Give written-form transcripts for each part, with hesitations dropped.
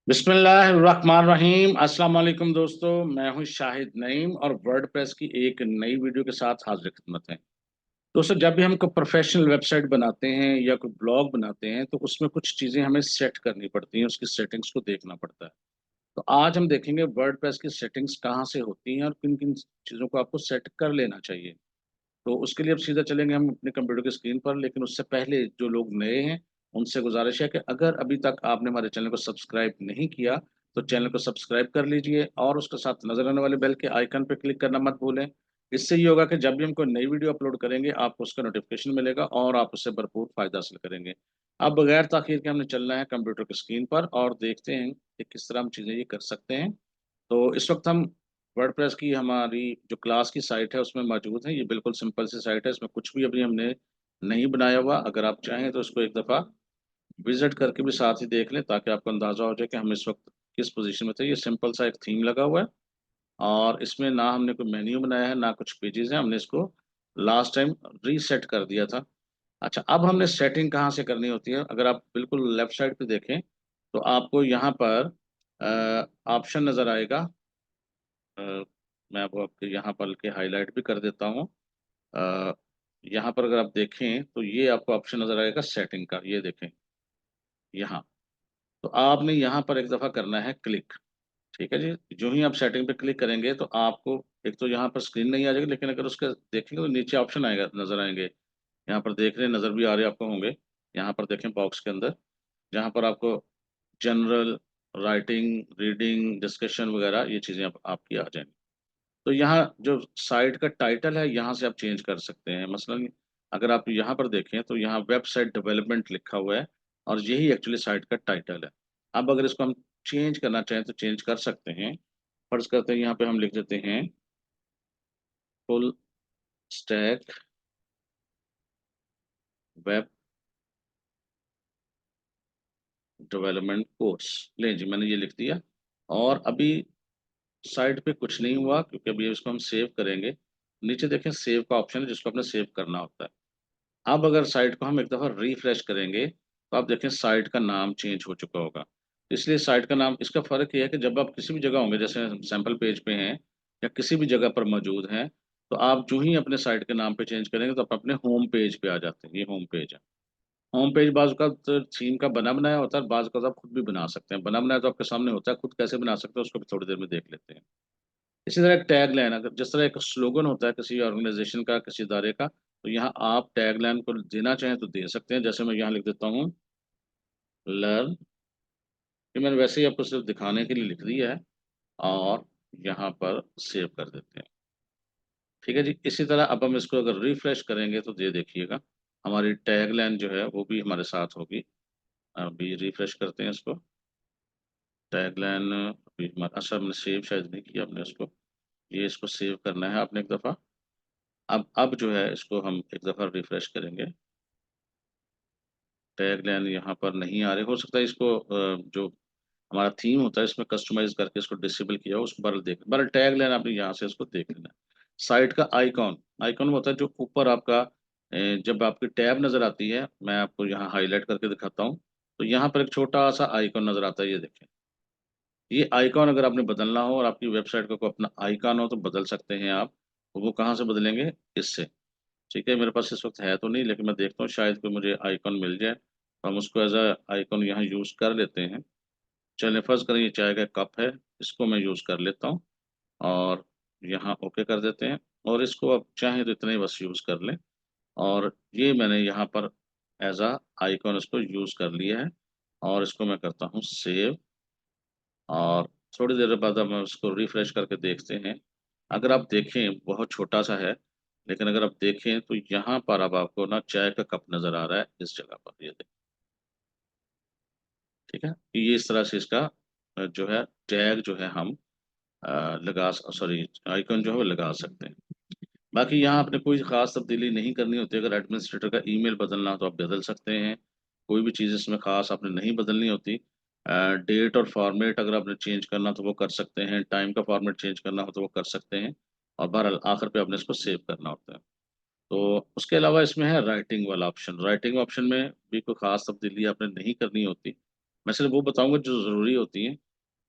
बिस्मिल्लाहिर्रहमानिर्रहीम। अस्सलाम वालेकुम दोस्तों, मैं हूं शाहिद नईम और वर्डप्रेस की एक नई वीडियो के साथ हाजिर खिदमत है। दोस्तों, जब भी हम कोई प्रोफेशनल वेबसाइट बनाते हैं या कोई ब्लॉग बनाते हैं तो उसमें कुछ चीज़ें हमें सेट करनी पड़ती हैं, उसकी सेटिंग्स को देखना पड़ता है। तो आज हम देखेंगे वर्डप्रेस की सेटिंग्स कहाँ से होती हैं और किन किन चीज़ों को आपको सेट कर लेना चाहिए। तो उसके लिए अब सीधा चलेंगे हम अपने कंप्यूटर की स्क्रीन पर, लेकिन उससे पहले जो लोग नए हैं, उनसे गुज़ारिश है कि अगर अभी तक आपने हमारे चैनल को सब्सक्राइब नहीं किया, तो चैनल को सब्सक्राइब कर लीजिए और उसके साथ नज़र आने वाले बेल के आइकन पे क्लिक करना मत भूलें। इससे ये होगा कि जब भी हम कोई नई वीडियो अपलोड करेंगे, आपको उसका नोटिफ़िकेशन मिलेगा और आप उससे भरपूर फ़ायदा हासिल करेंगे। अब बगैर ताख़ीर के हमने चलना है कंप्यूटर की स्क्रीन पर और देखते हैं कि किस तरह हम चीज़ें ये कर सकते हैं। तो इस वक़्त हम वर्डप्रेस की हमारी जो क्लास की साइट है उसमें मौजूद हैं। ये बिल्कुल सिंपल सी साइट है, इसमें कुछ भी अभी हमने नहीं बनाया हुआ। अगर आप चाहें तो इसको एक दफ़ा विज़िट करके भी साथ ही देख लें ताकि आपको अंदाज़ा हो जाए कि हम इस वक़्त किस पोज़ीशन में थे। ये सिंपल सा एक थीम लगा हुआ है और इसमें ना हमने कोई मेन्यू बनाया है, ना कुछ पेजेज़ हैं। हमने इसको लास्ट टाइम रीसेट कर दिया था। अच्छा, अब हमने सेटिंग कहाँ से करनी होती है? अगर आप बिल्कुल लेफ्ट साइड पे देखें, तो आपको यहाँ पर ऑप्शन नज़र आएगा। अ, मैं वो आपके यहाँ पर के हाइलाइट भी कर देता हूँ। अ, यहाँ पर अगर आप देखें तो ये आपको ऑप्शन नज़र आएगा सेटिंग का, ये देखें यहाँ। तो आपने यहाँ पर एक दफ़ा करना है क्लिक, ठीक है जी? जो ही आप सेटिंग पे क्लिक करेंगे तो आपको एक तो यहाँ पर स्क्रीन नहीं आ जाएगी, लेकिन अगर उसके देखेंगे तो नीचे ऑप्शन आएगा, नज़र आएँगे। यहाँ पर देख रहे हैं, नज़र भी आ रहे आपको होंगे। यहाँ पर देखें बॉक्स के अंदर, जहाँ पर आपको जनरल, राइटिंग, रीडिंग, डिस्कशन वगैरह ये चीज़ें आप आपकी आ जाएँगी। तो यहाँ जो साइट का टाइटल है, यहाँ से आप चेंज कर सकते हैं। मसलन अगर आप यहाँ पर देखें तो यहाँ वेबसाइट डेवलपमेंट लिखा हुआ है और यही एक्चुअली साइट का टाइटल है। अब अगर इसको हम चेंज करना चाहें तो चेंज कर सकते हैं। फ़र्ज़ करते हैं यहाँ पे हम लिख देते हैं full stack web development course. लें जी, मैंने ये लिख दिया और अभी साइट पे कुछ नहीं हुआ क्योंकि अभी इसको हम सेव करेंगे। नीचे देखें सेव का ऑप्शन है जिसको आपने सेव करना होता है। अब अगर साइट को हम एक दफ़ा रिफ्रेश करेंगे, तो आप देखें साइट का नाम चेंज हो चुका होगा। इसलिए साइट का नाम इसका फ़र्क ये है कि जब आप किसी भी जगह होंगे, जैसे हम सैंपल पेज पे हैं या किसी भी जगह पर मौजूद हैं, तो आप जो ही अपने साइट के नाम पे चेंज करेंगे, तो आप अपने होम पेज पे आ जाते हैं। ये होम पेज है। होम पेज बाज़ औक़ात थीम का बना बनाया होता है, बाज़ औक़ात आप खुद भी बना सकते हैं। बना बनाया तो आपके सामने होता है, खुद कैसे बना सकते हैं, उसको भी थोड़ी देर में देख लेते हैं। इसी तरह एक टैगलाइन, अगर जिस तरह एक स्लोगन होता है किसी ऑर्गेनाइज़ेशन का, किसी इदारे का, तो यहाँ आप टैगलाइन को देना चाहें तो दे सकते हैं। जैसे मैं यहाँ लिख देता हूँ लर्न, ये मैंने वैसे ही आपको सिर्फ़ दिखाने के लिए लिख दिया है और यहाँ पर सेव कर देते हैं। ठीक है जी? इसी तरह अब हम इसको अगर रिफ्रेश करेंगे तो ये देखिएगा, हमारी टैगलाइन जो है वो भी हमारे साथ होगी। अभी रिफ्रेश करते हैं इसको। टैगलाइन अभी हमारा अच्छा हमने सेव शायद नहीं किया हमने इसको। ये इसको सेव करना है आपने एक दफ़ा। अब जो है इसको हम एक दफ़ा रिफ्रेश करेंगे। टैगलाइन यहाँ पर नहीं आ रहे, हो सकता है इसको जो हमारा थीम होता है इसमें कस्टमाइज़ करके इसको डिसेबल किया हो, उसको बहरहाल टैगलाइन आपने यहाँ से इसको देख लेना है। साइट का आइकॉन, आइकॉन वो होता है जो ऊपर आपका जब आपकी टैब नज़र आती है, मैं आपको यहाँ हाइलाइट करके दिखाता हूँ, तो यहाँ पर एक छोटा-सा आइकॉन नज़र आता है, ये देखें। ये आइकॉन अगर आपने बदलना हो और आपकी वेबसाइट का कोई अपना आइकॉन हो तो बदल सकते हैं आप। तो वो कहाँ से बदलेंगे? इससे। ठीक है, मेरे पास इस वक़्त है तो नहीं, लेकिन मैं देखता हूँ शायद कोई मुझे आइकॉन मिल जाए, तो हम उसको एज़ अ आइकॉन यहाँ यूज़ कर लेते हैं। चलें फ़र्ज़ करें ये चाय का कप है, इसको मैं यूज़ कर लेता हूँ और यहाँ ओके कर देते हैं और इसको आप चाहें तो इतना ही बस यूज़ कर लें और ये मैंने यहाँ पर एज़ अ आइकॉन इसको यूज़ कर लिया है और इसको मैं करता हूँ सेव और थोड़ी देर बाद हम उसको रिफ्रेश करके देखते हैं। अगर आप देखें बहुत छोटा-सा है, लेकिन अगर आप देखें तो यहाँ पर अब आपको ना चाय का कप नज़र आ रहा है इस जगह पर, ये देखें, ठीक है? ये इस तरह से इसका जो है टैग जो है हम लगा स सॉरी आइकन जो है वो लगा सकते हैं। बाकी यहाँ आपने कोई ख़ास तब्दीली नहीं करनी होती, अगर एडमिनिस्ट्रेटर का ईमेल बदलना हो तो आप बदल सकते हैं। कोई भी चीज़ इसमें ख़ास आपने नहीं बदलनी होती। डेट और फ़ॉर्मेट अगर आपने चेंज करना हो तो वो कर सकते हैं, टाइम का फ़ॉर्मेट चेंज करना हो तो वो कर सकते हैं और बहरहाल आखिर पे आपने इसको सेव करना होता है। तो उसके अलावा इसमें है राइटिंग वाला ऑप्शन, राइटिंग ऑप्शन में भी कोई ख़ास तब्दीली आपने नहीं करनी होती। मैं सिर्फ वो बताऊंगा जो ज़रूरी होती हैं।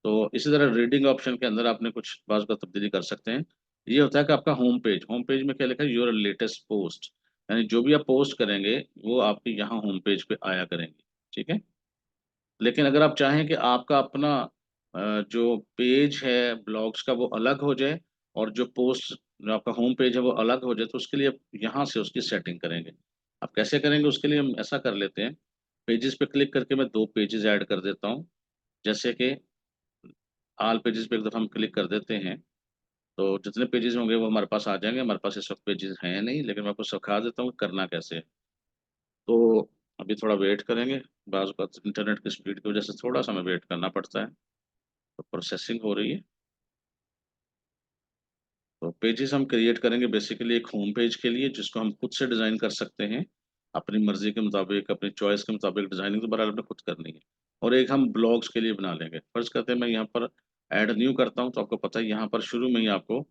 तो इसी तरह रीडिंग ऑप्शन के अंदर आपने कुछ बात का तब्दीली कर सकते हैं। ये होता है कि आपका होम पेज में क्या लिखा है, योर लेटेस्ट पोस्ट, यानी जो भी आप पोस्ट करेंगे वो आपके यहाँ होम पेज पे आया करेंगे। ठीक है। लेकिन अगर आप चाहें कि आपका अपना जो पेज है ब्लॉग्स का वो अलग हो जाए, और जो पोस्ट जो आपका होम पेज है वो अलग हो जाए, तो उसके लिए आप यहाँ से उसकी सेटिंग करेंगे। आप कैसे करेंगे, उसके लिए हम ऐसा कर लेते हैं। पेजेस पे क्लिक करके मैं दो पेजेस ऐड कर देता हूँ। जैसे कि ऑल पेजेस पे एक दफ़ा हम क्लिक कर देते हैं, तो जितने पेजेस होंगे वो हमारे पास आ जाएंगे। हमारे पास इस वक्त पेजेस हैं नहीं, लेकिन मैं आपको सिखा देता हूँ कि करना कैसे है। तो अभी थोड़ा वेट करेंगे। बाज़ बात इंटरनेट की स्पीड की वजह से थोड़ा सा हमें वेट करना पड़ता है। तो प्रोसेसिंग हो रही है। तो पेजेस हम क्रिएट करेंगे बेसिकली एक होम पेज के लिए, जिसको हम खुद से डिज़ाइन कर सकते हैं अपनी मर्जी के मुताबिक, अपनी चॉइस के मुताबिक। डिज़ाइनिंग तो बहरहाल अपने खुद करनी है। और एक हम ब्लॉग्स के लिए बना लेंगे। फर्ज करते हैं मैं यहाँ पर ऐड न्यू करता हूँ, तो आपको पता है यहाँ पर शुरू में ही आपको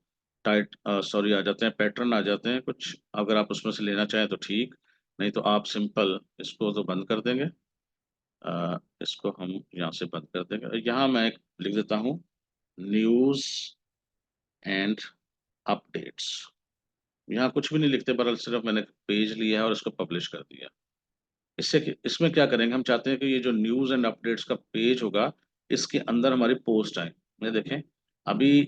सॉरी आ जाते हैं, पैटर्न आ जाते हैं कुछ। अगर आप उसमें से लेना चाहें तो ठीक, नहीं तो आप सिंपल इसको तो बंद कर देंगे। इसको हम यहाँ से बंद कर देंगे। यहाँ मैं एक लिख देता हूँ, न्यूज़ एंड अपडेट्स। यहाँ कुछ भी नहीं लिखते, बरल सिर्फ मैंने पेज लिया है और इसको पब्लिश कर दिया। इसमें क्या करेंगे, हम चाहते हैं कि ये जो न्यूज़ एंड अपडेट्स का पेज होगा, इसके अंदर हमारी पोस्ट आए। ये देखें, अभी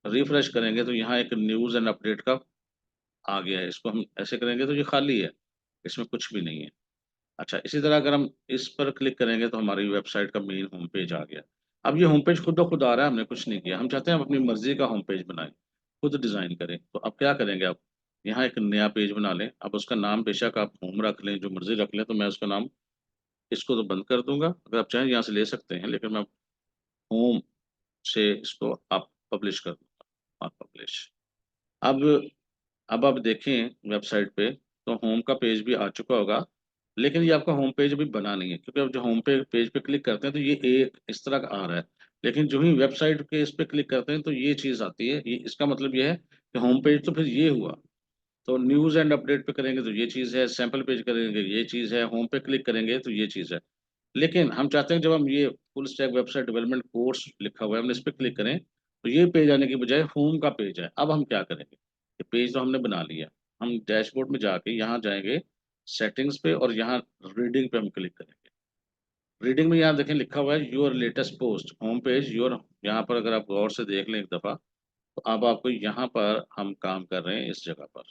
रिफ्रेश करेंगे तो यहाँ एक न्यूज़ एंड अपडेट का आ गया है। इसको हम ऐसे करेंगे तो ये खाली है, इसमें कुछ भी नहीं है। अच्छा, इसी तरह अगर हम इस पर क्लिक करेंगे तो हमारी वेबसाइट का मेन होम पेज आ गया। अब ये होम पेज खुद ब खुद आ रहा है, हमने कुछ नहीं किया। हम चाहते हैं हम अपनी मर्जी का होम पेज बनाएं, खुद डिज़ाइन करें। तो अब क्या करेंगे, आप यहाँ एक नया पेज बना लें। अब उसका नाम बेशक आप होम रख लें, जो मर्जी रख लें। तो मैं उसका नाम, इसको तो बंद कर दूंगा। अगर आप चाहें यहाँ से ले सकते हैं, लेकिन मैं होम से इसको आप पब्लिश कर दूंगा, आप पब्लिश। अब अब आप देखें वेबसाइट पे, तो होम का पेज भी आ चुका होगा। लेकिन ये आपका होम पेज अभी बना नहीं है, क्योंकि अब जो होम पेज पे क्लिक करते हैं तो ये एक इस तरह का आ रहा है। लेकिन जो ही वेबसाइट के इस पे क्लिक करते हैं तो ये चीज़ आती है। ये इसका मतलब ये है कि होम पेज तो फिर ये हुआ। तो न्यूज़ एंड अपडेट पे करेंगे तो ये चीज़ है, सैम्पल पेज करेंगे ये चीज़ है, होम पे क्लिक करेंगे तो ये चीज़ है। लेकिन हम चाहते हैं जब हम ये full stack website development course लिखा हुआ है, हम इस पे क्लिक करें तो ये पेज आने की बजाय होम का पेज है। अब हम क्या करेंगे, ये पेज तो हमने बना लिया। हम डैशबोर्ड में जाके यहाँ जाएंगे सेटिंग्स पे, और यहाँ रीडिंग पे हम क्लिक करेंगे। रीडिंग में यहाँ देखें लिखा हुआ है your latest post home page your. यहाँ पर अगर आप गौर से देख लें एक दफ़ा, तो अब आपको यहाँ पर हम काम कर रहे हैं इस जगह पर,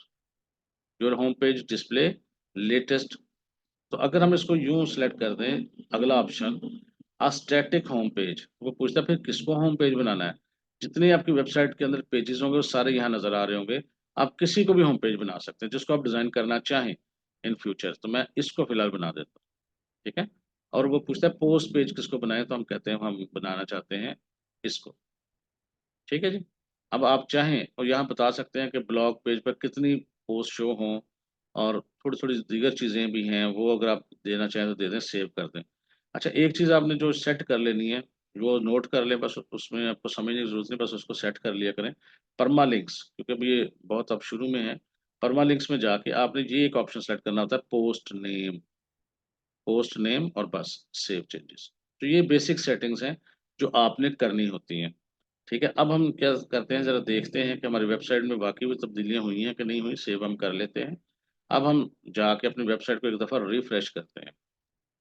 your home page display latest. तो अगर हम इसको यूं सेलेक्ट कर दें, अगला ऑप्शन स्टैटिक होम पेज, वो पूछता है फिर किसको होम पेज बनाना है। जितने आपकी वेबसाइट के अंदर पेजेस होंगे वो सारे यहाँ नजर आ रहे होंगे। आप किसी को भी होम पेज बना सकते हैं जिसको आप डिजाइन करना चाहें इन फ्यूचर। तो मैं इसको फिलहाल बना देता हूँ। ठीक है। और वो पूछता है पोस्ट पेज किसको बनाए, तो हम कहते हैं हम बनाना चाहते हैं इसको। ठीक है जी। अब आप चाहें और यहाँ बता सकते हैं कि ब्लॉग पेज पर कितनी पोस्ट शो हों, और थोड़ी थोड़ी दीगर चीज़ें भी हैं, वो अगर आप देना चाहें तो दे दें, सेव कर दें। अच्छा, एक चीज़ आपने जो सेट कर लेनी है, वो नोट कर लें बस, उसमें आपको समझने की जरूरत नहीं, बस उसको सेट कर लिया करें। परमा लिंक्स, क्योंकि अभी ये बहुत अब शुरू में है। परमा लिंक्स में जाके आपने ये एक ऑप्शन सेलेक्ट करना होता है, पोस्ट नेम, और बस सेव चेंजेस। तो ये बेसिक सेटिंग्स हैं जो आपने करनी होती हैं। ठीक है। अब हम क्या करते हैं, जरा देखते हैं कि हमारी वेबसाइट में वाकई में तब्दीलियां हुई हैं कि नहीं हुई। सेव हम कर लेते हैं। अब हम जाके अपनी वेबसाइट को एक दफ़ा रिफ्रेश करते हैं।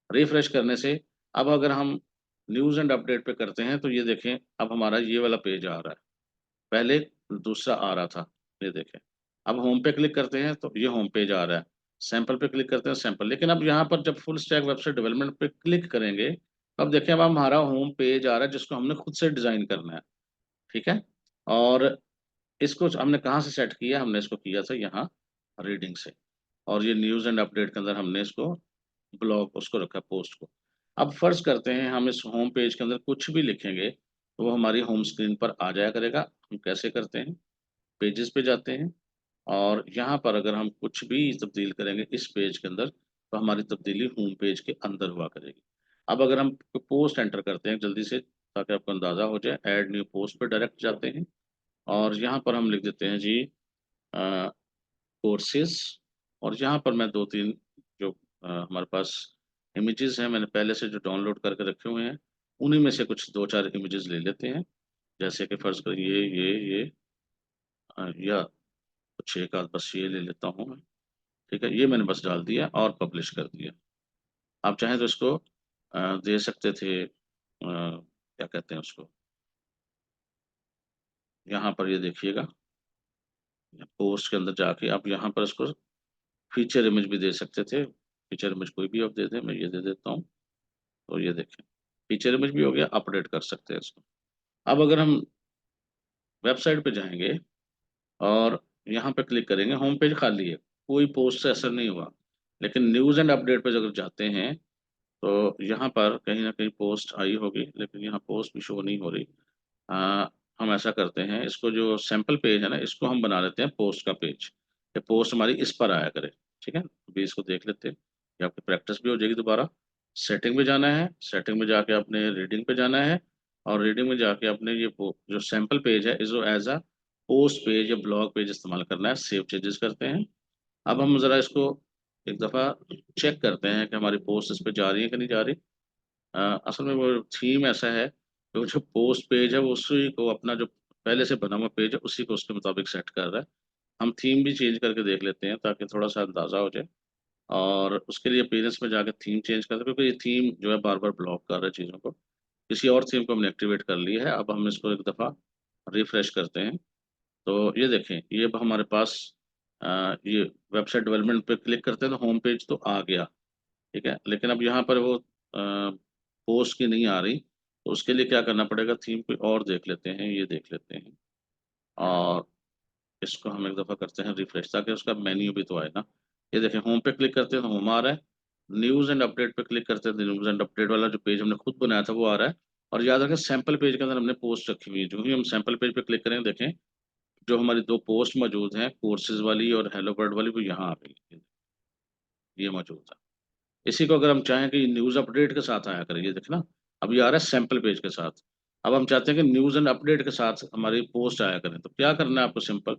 रिफ्रेश करने से अब अगर हम न्यूज़ एंड अपडेट पे करते हैं तो ये देखें, अब हमारा ये वाला पेज आ रहा है। पहले दूसरा आ रहा था, ये देखें। अब होम पे क्लिक करते हैं तो ये होम पेज आ रहा है। सैंपल पे क्लिक करते हैं, सैंपल। लेकिन अब यहाँ पर जब फुल स्टैक वेबसाइट डेवलपमेंट पे क्लिक करेंगे, तो अब देखें, अब हमारा होम पेज आ रहा है जिसको हमने खुद से डिज़ाइन करना है। ठीक है। और इसको हमने कहाँ से सेट किया, हमने इसको किया था यहाँ रीडिंग से। और ये न्यूज़ एंड अपडेट के अंदर हमने इसको ब्लॉग उसको रखा, पोस्ट को। अब फर्ज करते हैं हम इस होम पेज के अंदर कुछ भी लिखेंगे तो वो हमारी होम स्क्रीन पर आ जाया करेगा। हम कैसे करते हैं, पेजेस पे जाते हैं, और यहाँ पर अगर हम कुछ भी तब्दील करेंगे इस पेज के अंदर, तो हमारी तब्दीली होम पेज के अंदर हुआ करेगी। अब अगर हम पोस्ट एंटर करते हैं जल्दी से, ताकि आपको अंदाज़ा हो जाए, ऐड न्यू पोस्ट पर डायरेक्ट जाते हैं, और यहाँ पर हम लिख देते हैं जी कोर्सेज। और यहाँ पर मैं दो तीन जो हमारे पास इमेजेस हैं मैंने पहले से जो डाउनलोड करके रखे हुए हैं, उन्हीं में से कुछ दो चार इमेजेस ले लेते हैं। जैसे कि फर्ज कर ये या कुछ एक आध बस ये ले लेता हूँ मैं। ठीक है, ये मैंने बस डाल दिया और पब्लिश कर दिया। आप चाहें तो इसको दे सकते थे, क्या कहते हैं उसको, यहाँ पर ये देखिएगा, पोस्ट के अंदर जाके आप यहाँ पर इसको फीचर इमेज भी दे सकते थे। फीचर इमेज कोई भी आप दे दें, मैं ये दे देता हूँ। तो ये देखें, फीचर इमेज भी हो गया, अपडेट कर सकते हैं इसको। अब अगर हम वेबसाइट पे जाएंगे और यहाँ पे क्लिक करेंगे, होम पेज खाली है, कोई पोस्ट से असर नहीं हुआ। लेकिन न्यूज़ एंड अपडेट पे अगर जाते हैं तो यहाँ पर कहीं ना कहीं पोस्ट आई होगी, लेकिन यहाँ पोस्ट भी शो नहीं हो रही। आ, हम ऐसा करते हैं, इसको जो सैंपल पेज है ना, इसको हम बना लेते हैं पोस्ट का पेज, कि पोस्ट हमारी इस पर आया करे। ठीक है, अभी इसको देख लेते हैं, ये आपकी प्रैक्टिस भी हो जाएगी। दोबारा सेटिंग में जाना है, सेटिंग में जाके अपने रीडिंग पे जाना है, और रीडिंग में जाके अपने ये जो सैंपल पेज है इसको एज अ पोस्ट पेज या ब्लॉग पेज इस्तेमाल करना है। सेव चेंजेस करते हैं। अब हम ज़रा इसको एक दफ़ा चेक करते हैं कि हमारी पोस्ट इस पे जा रही है कि नहीं जा रही। असल में वो थीम ऐसा है कि वो जो पोस्ट पेज है वो उसी को, अपना जो पहले से बना हुआ पेज है उसी को उसके मुताबिक सेट कर रहा है। हम थीम भी चेंज करके देख लेते हैं ताकि थोड़ा सा अंदाज़ा हो जाए। और उसके लिए अपीयरेंस में जाकर थीम चेंज करते हैं, क्योंकि ये थीम जो है बार बार ब्लॉक कर रहा है चीज़ों को। किसी और थीम को हमने एक्टिवेट कर लिया है। अब हम इसको एक दफ़ा रिफ्रेश करते हैं। तो ये देखें, ये अब हमारे पास ये वेबसाइट डेवलपमेंट पे क्लिक करते हैं तो होम पेज तो आ गया। ठीक है, लेकिन अब यहाँ पर वो पोस्ट की नहीं आ रही, तो उसके लिए क्या करना पड़ेगा, थीम कोई और देख लेते हैं, ये देख लेते हैं। और इसको हम एक दफ़ा करते हैं रिफ्रेश, ताकि उसका मेन्यू भी तो आए ना। ये देखें, होम पे क्लिक करते हैं तो होम आ रहा है। न्यूज़ एंड अपडेट पे क्लिक करते हैं तो न्यूज़ एंड अपडेट वाला जो पेज हमने खुद बनाया था वो आ रहा है। और याद रखें, सैंपल पेज के अंदर हमने पोस्ट रखी हुई है। जो ही हम सैंपल पेज पे क्लिक करेंगे, देखें जो हमारी दो पोस्ट मौजूद हैं, कोर्सेज वाली और हेलो बर्ड वाली, वो यहाँ आ गई, ये मौजूद है। इसी को अगर हम चाहें कि न्यूज़ अपडेट के साथ आया करें, ये देखना, अब ये आ रहा है सैंपल पेज के साथ। अब हम चाहते हैं कि न्यूज़ एंड अपडेट के साथ हमारी पोस्ट आया करें, तो क्या करना है आपको, सिंपल,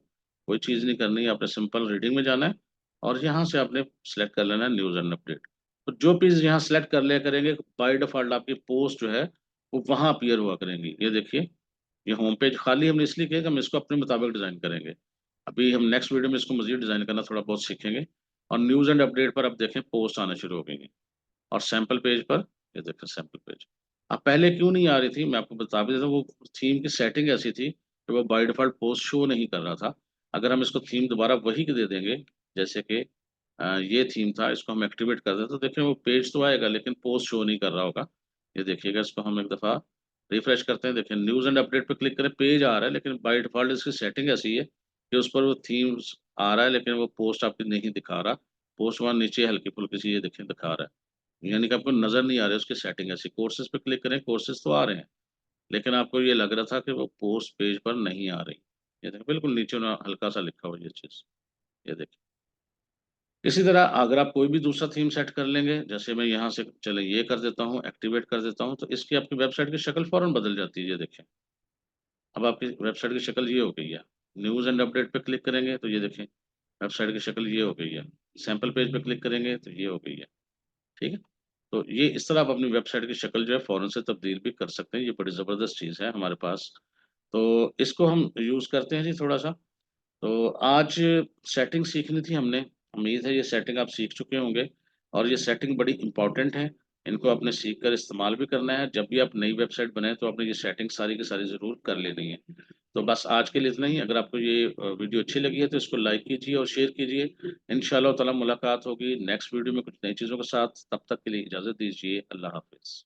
कोई चीज़ नहीं करनी है, आपने सिंपल रीडिंग में जाना है और यहाँ से आपने सेलेक्ट कर लेना है न्यूज़ एंड अपडेट। तो जो पेज यहाँ सेलेक्ट कर लिया करेंगे, बाय डिफॉल्ट आपकी पोस्ट जो है वो वहाँ अपीयर हुआ करेंगी। ये देखिए, ये होम पेज खाली हमने इसलिए किया कि हम इसको अपने मुताबिक डिज़ाइन करेंगे। अभी हम नेक्स्ट वीडियो में इसको मजीद डिज़ाइन करना थोड़ा बहुत सीखेंगे। और न्यूज़ एंड अपडेट पर अब देखें पोस्ट आना शुरू हो गई हैं। और सैंपल पेज पर, ये देखें सैंपल पेज, अब पहले क्यों नहीं आ रही थी मैं आपको बता भी देता हूँ। वो थीम की सेटिंग ऐसी थी कि वो बाय डिफॉल्ट पोस्ट शो नहीं कर रहा था। अगर हम इसको थीम दोबारा वही के दे देंगे, जैसे कि ये थीम था, इसको हम एक्टिवेट कर दें, तो देखें वो पेज तो आएगा लेकिन पोस्ट शो नहीं कर रहा होगा। ये देखिएगा, इसको हम एक दफ़ा रिफ्रेश करते हैं, देखें न्यूज़ एंड अपडेट पे क्लिक करें, पेज आ रहा है, लेकिन बाय डिफॉल्ट इसकी सेटिंग ऐसी है कि उस पर वो थीम्स आ रहा है लेकिन वो पोस्ट आपकी नहीं दिखा रहा। पोस्ट वहाँ नीचे हल्की फुल्की सी ये देखें दिखा रहा है, यानी कि आपको नजर नहीं आ रहा है उसकी सेटिंग ऐसी। कोर्सेज पे क्लिक करें, कोर्सेज तो आ रहे हैं, लेकिन आपको ये लग रहा था कि वो पोस्ट पेज पर नहीं आ रही। ये देखिए, बिल्कुल नीचे ना हल्का सा लिखा हुआ ये चीज, ये देखिए। इसी तरह अगर आप कोई भी दूसरा थीम सेट कर लेंगे, जैसे मैं यहाँ से चले ये कर देता हूँ, एक्टिवेट कर देता हूँ, तो इसकी आपकी वेबसाइट की शक्ल फौरन बदल जाती है। ये देखें, अब आपकी वेबसाइट की शक्ल ये हो गई है। न्यूज़ एंड अपडेट पे क्लिक करेंगे तो ये देखें, वेबसाइट की शक्ल ये हो गई है। सैंपल पेज पे क्लिक करेंगे तो ये हो गई है। ठीक है, तो ये इस तरह आप अपनी वेबसाइट की शक्ल जो है फ़ौरन से तब्दील भी कर सकते हैं। ये बड़ी ज़बरदस्त चीज़ है हमारे पास। तो इसको हम यूज़ करते हैं जी थोड़ा सा। तो आज सेटिंग सीखनी थी हमने, उम्मीद है ये सेटिंग आप सीख चुके होंगे। और ये सेटिंग बड़ी इंपॉर्टेंट है, इनको आपने सीख कर इस्तेमाल भी करना है। जब भी आप नई वेबसाइट बनाएं तो आपने ये सेटिंग सारी की सारी ज़रूर कर लेनी है। तो बस आज के लिए इतना ही। अगर आपको ये वीडियो अच्छी लगी है तो इसको लाइक कीजिए और शेयर कीजिए। इंशाअल्लाह ताला मुलाकात होगी नेक्स्ट वीडियो में कुछ नई चीज़ों के साथ। तब तक के लिए इजाज़त दीजिए। अल्लाह हाफिज़।